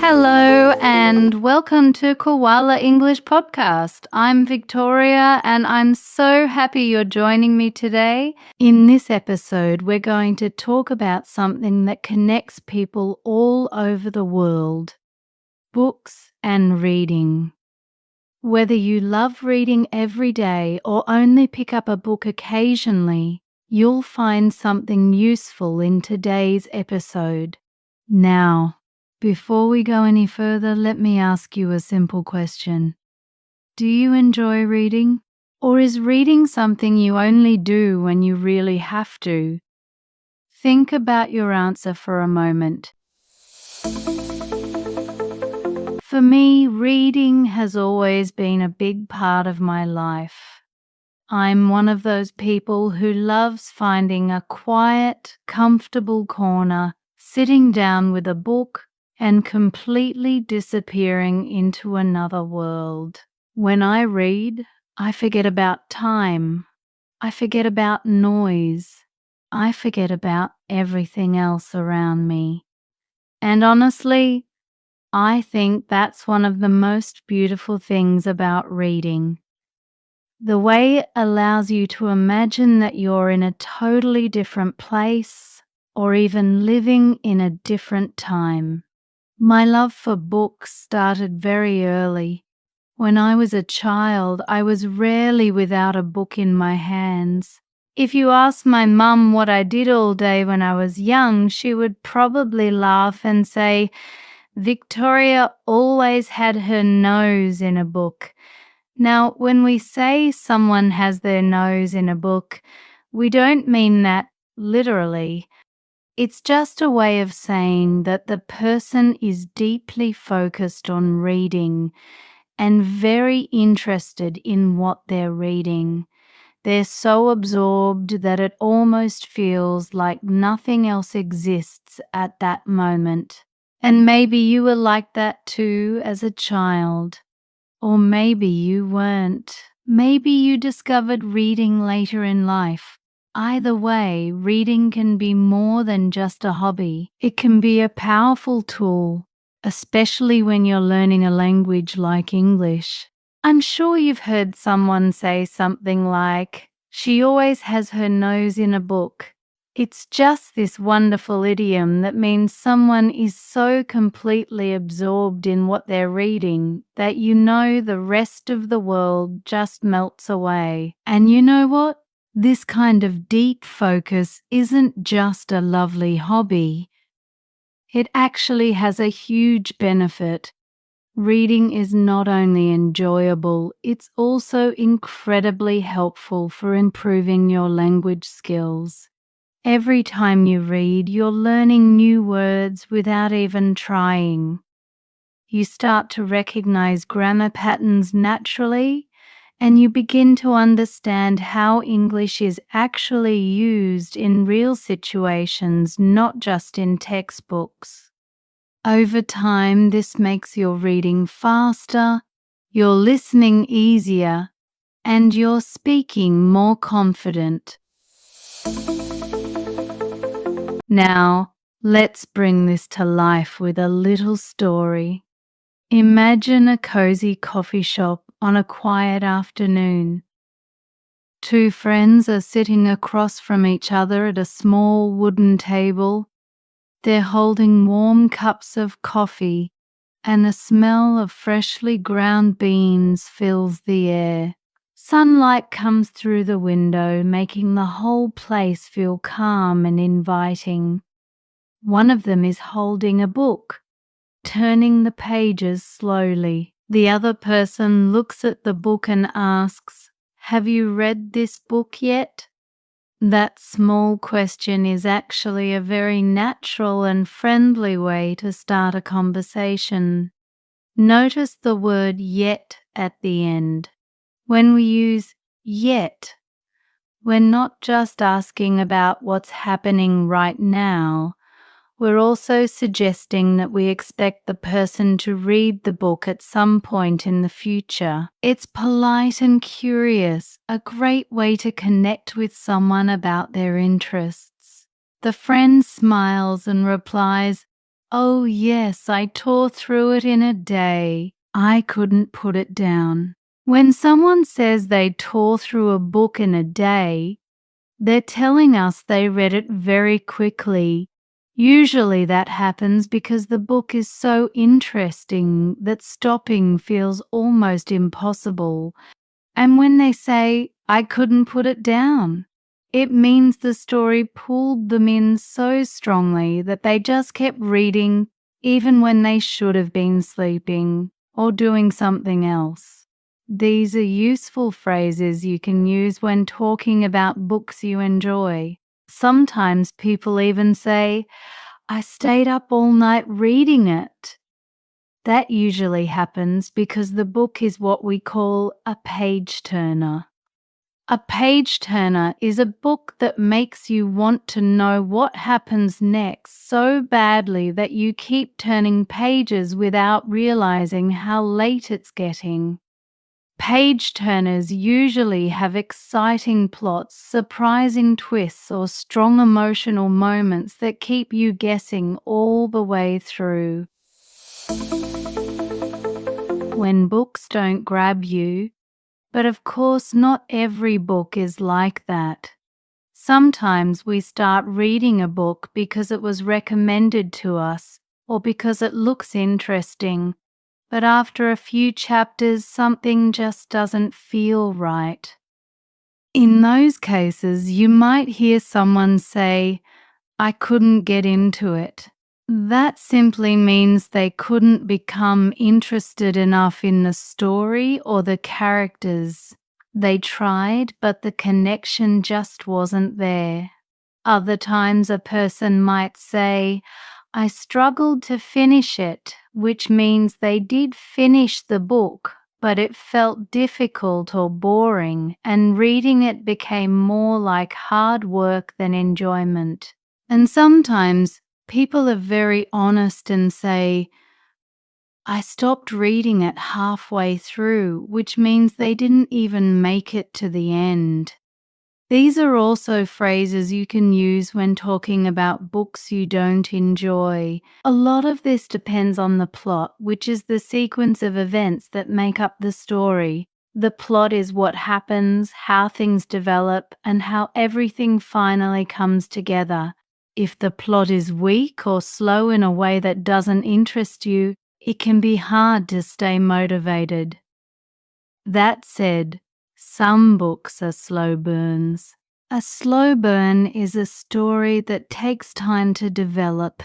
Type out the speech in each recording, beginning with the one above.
Hello and welcome to Koala English Podcast. I'm Victoria and I'm so happy you're joining me today. In this episode, we're going to talk about something that connects people all over the world: books and reading. Whether you love reading every day or only pick up a book occasionally, you'll find something useful in today's episode. Now, before we go any further, let me ask you a simple question. Do you enjoy reading? Or is reading something you only do when you really have to? Think about your answer for a moment. For me, reading has always been a big part of my life. I'm one of those people who loves finding a quiet, comfortable corner, sitting down with a book, and completely disappearing into another world. When I read, I forget about time. I forget about noise. I forget about everything else around me. And honestly, I think that's one of the most beautiful things about reading. The way it allows you to imagine that you're in a totally different place or even living in a different time. My love for books started very early. When I was a child, I was rarely without a book in my hands. If you asked my mum what I did all day when I was young, she would probably laugh and say, Victoria always had her nose in a book. Now, when we say someone has their nose in a book, we don't mean that literally. It's just a way of saying that the person is deeply focused on reading and very interested in what they're reading. They're so absorbed that it almost feels like nothing else exists at that moment. And maybe you were like that too as a child. Or maybe you weren't. Maybe you discovered reading later in life. Either way, reading can be more than just a hobby. It can be a powerful tool, especially when you're learning a language like English. I'm sure you've heard someone say something like, "She always has her nose in a book." It's just this wonderful idiom that means someone is so completely absorbed in what they're reading that you know the rest of the world just melts away. And you know what? This kind of deep focus isn't just a lovely hobby. It actually has a huge benefit. Reading is not only enjoyable, it's also incredibly helpful for improving your language skills. Every time you read, you're learning new words without even trying. You start to recognize grammar patterns naturally, and you begin to understand how English is actually used in real situations, not just in textbooks. Over time, this makes your reading faster, your listening easier, and your speaking more confident. Now, let's bring this to life with a little story. Imagine a cozy coffee shop on a quiet afternoon. Two friends are sitting across from each other at a small wooden table. They're holding warm cups of coffee, and the smell of freshly ground beans fills the air. Sunlight comes through the window, making the whole place feel calm and inviting. One of them is holding a book, turning the pages slowly. The other person looks at the book and asks, "Have you read this book yet?" That small question is actually a very natural and friendly way to start a conversation. Notice the word yet at the end. When we use yet, we're not just asking about what's happening right now. We're also suggesting that we expect the person to read the book at some point in the future. It's polite and curious, a great way to connect with someone about their interests. The friend smiles and replies, Oh, yes, I tore through it in a day. I couldn't put it down. When someone says they tore through a book in a day, they're telling us they read it very quickly. Usually that happens because the book is so interesting that stopping feels almost impossible. And when they say, I couldn't put it down, it means the story pulled them in so strongly that they just kept reading even when they should have been sleeping or doing something else. These are useful phrases you can use when talking about books you enjoy. Sometimes people even say, I stayed up all night reading it. That usually happens because the book is what we call a page turner. A page turner is a book that makes you want to know what happens next so badly that you keep turning pages without realizing how late it's getting. Page turners usually have exciting plots, surprising twists, or strong emotional moments that keep you guessing all the way through. When books don't grab you, but of course not every book is like that. Sometimes we start reading a book because it was recommended to us or because it looks interesting, but after a few chapters something just doesn't feel right. In those cases, you might hear someone say, I couldn't get into it. That simply means they couldn't become interested enough in the story or the characters. They tried, but the connection just wasn't there. Other times a person might say, I struggled to finish it, which means they did finish the book, but it felt difficult or boring, and reading it became more like hard work than enjoyment. And sometimes people are very honest and say, I stopped reading it halfway through, which means they didn't even make it to the end. These are also phrases you can use when talking about books you don't enjoy. A lot of this depends on the plot, which is the sequence of events that make up the story. The plot is what happens, how things develop, and how everything finally comes together. If the plot is weak or slow in a way that doesn't interest you, it can be hard to stay motivated. That said, some books are slow burns. A slow burn is a story that takes time to develop.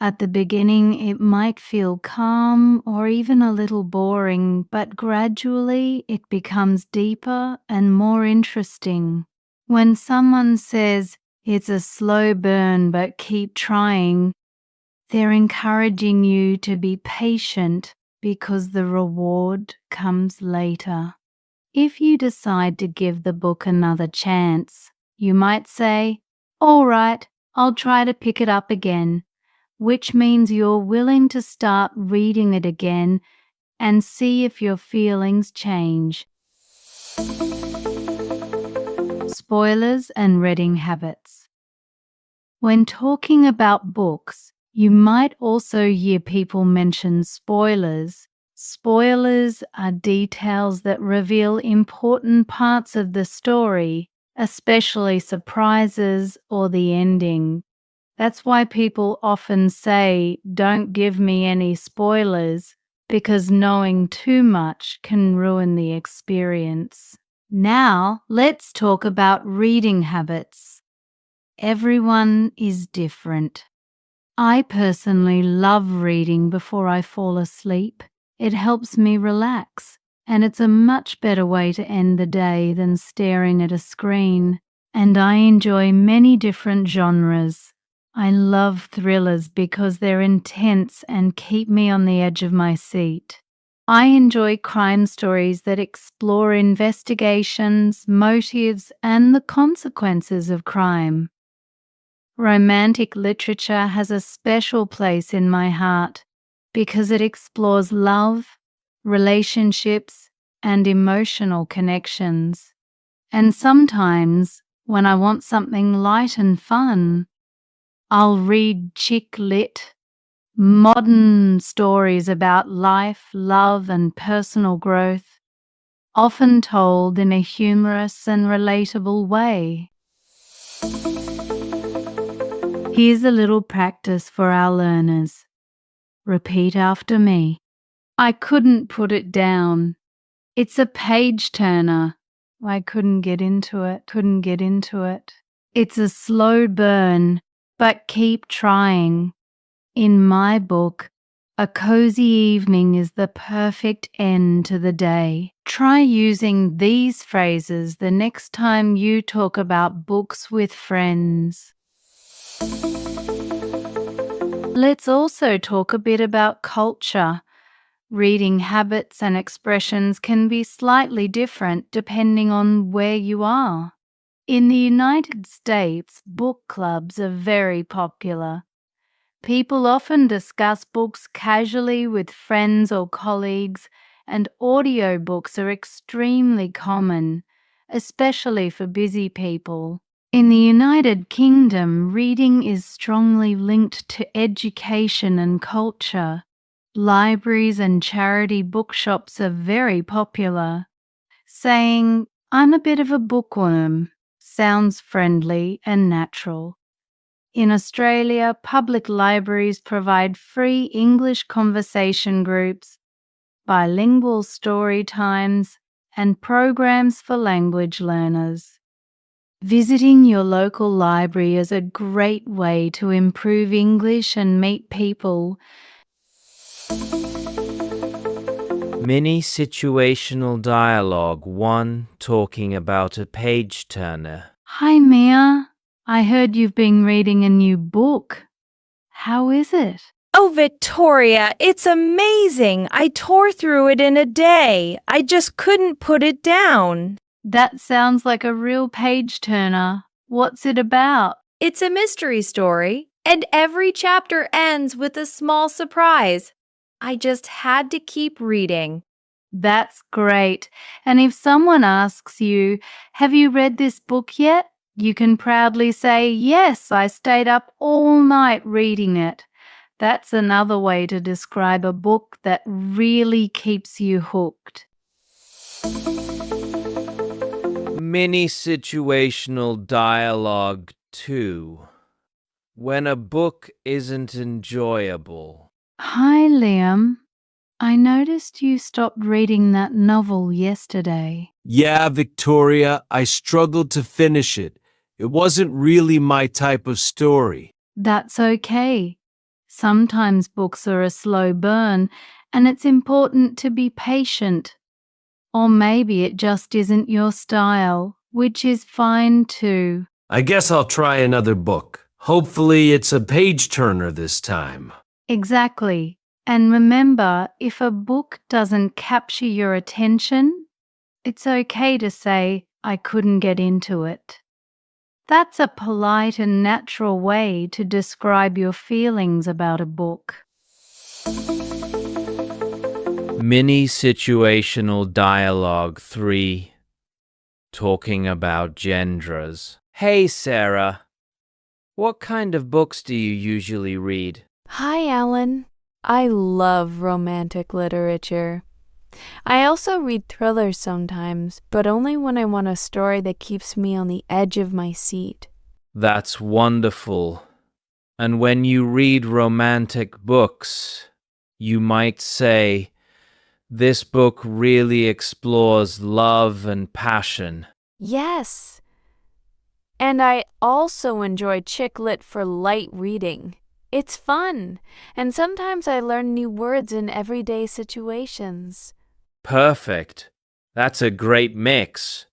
At the beginning, it might feel calm or even a little boring, but gradually it becomes deeper and more interesting. When someone says, it's a slow burn but keep trying, they're encouraging you to be patient because the reward comes later. If you decide to give the book another chance, you might say, all right, I'll try to pick it up again, which means you're willing to start reading it again and see if your feelings change. Spoilers and reading habits. When talking about books, you might also hear people mention spoilers. Spoilers are details that reveal important parts of the story, especially surprises or the ending. That's why people often say, don't give me any spoilers, because knowing too much can ruin the experience. Now, let's talk about reading habits. Everyone is different. I personally love reading before I fall asleep. It helps me relax, and it's a much better way to end the day than staring at a screen. And I enjoy many different genres. I love thrillers because they're intense and keep me on the edge of my seat. I enjoy crime stories that explore investigations, motives, and the consequences of crime. Romantic literature has a special place in my heart because it explores love, relationships, and emotional connections. And sometimes, when I want something light and fun, I'll read chick lit modern stories about life, love, and personal growth, often told in a humorous and relatable way. Here's a little practice for our learners. Repeat after me. I couldn't put it down. It's a page turner. I couldn't get into it. It's a slow burn, but keep trying. In my book, a cozy evening is the perfect end to the day. Try using these phrases the next time you talk about books with friends. Let's also talk a bit about culture. Reading habits and expressions can be slightly different depending on where you are. In the United States, book clubs are very popular. People often discuss books casually with friends or colleagues, and audiobooks are extremely common, especially for busy people. In the United Kingdom, reading is strongly linked to education and culture. Libraries and charity bookshops are very popular. Saying, "I'm a bit of a bookworm," sounds friendly and natural. In Australia, public libraries provide free English conversation groups, bilingual story times, and programs for language learners. Visiting your local library is a great way to improve English and meet people. Mini situational dialogue 1, talking about a page turner. Hi, Mia. I heard you've been reading a new book. How is it? Oh, Victoria, it's amazing. I tore through it in a day. I just couldn't put it down. That sounds like a real page turner. What's it about? It's a mystery story, and every chapter ends with a small surprise. I just had to keep reading. That's great. And if someone asks you, "Have you read this book yet?" you can proudly say, "Yes, I stayed up all night reading it." That's another way to describe a book that really keeps you hooked. Mini situational dialogue 2, when a book isn't enjoyable. Hi, Liam. I noticed you stopped reading that novel yesterday. Yeah, Victoria, I struggled to finish it. It wasn't really my type of story. That's okay. Sometimes books are a slow burn, and it's important to be patient. Or maybe it just isn't your style, which is fine too. I guess I'll try another book. Hopefully it's a page-turner this time. Exactly. And remember, if a book doesn't capture your attention, it's okay to say, "I couldn't get into it." That's a polite and natural way to describe your feelings about a book. Mini situational dialogue 3, talking about genres. Hey, Sarah. What kind of books do you usually read? Hi, Alan. I love romantic literature. I also read thrillers sometimes, but only when I want a story that keeps me on the edge of my seat. That's wonderful. And when you read romantic books, you might say, "This book really explores love and passion." Yes. And I also enjoy chick lit for light reading. It's fun, and sometimes I learn new words in everyday situations. Perfect. That's a great mix.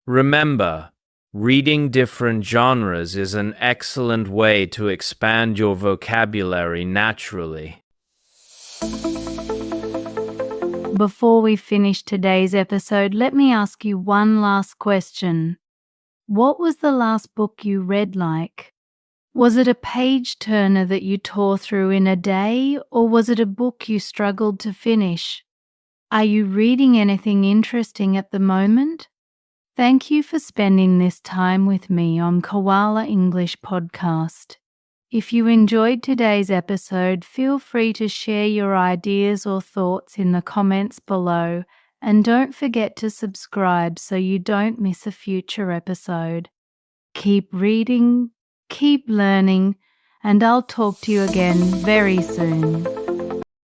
Remember, reading different genres is an excellent way to expand your vocabulary naturally. Before we finish today's episode, let me ask you one last question. What was the last book you read like? Was it a page turner that you tore through in a day, or was it a book you struggled to finish? Are you reading anything interesting at the moment? Thank you for spending this time with me on Koala English Podcast. If you enjoyed today's episode, feel free to share your ideas or thoughts in the comments below, and don't forget to subscribe so you don't miss a future episode. Keep reading, keep learning, and I'll talk to you again very soon.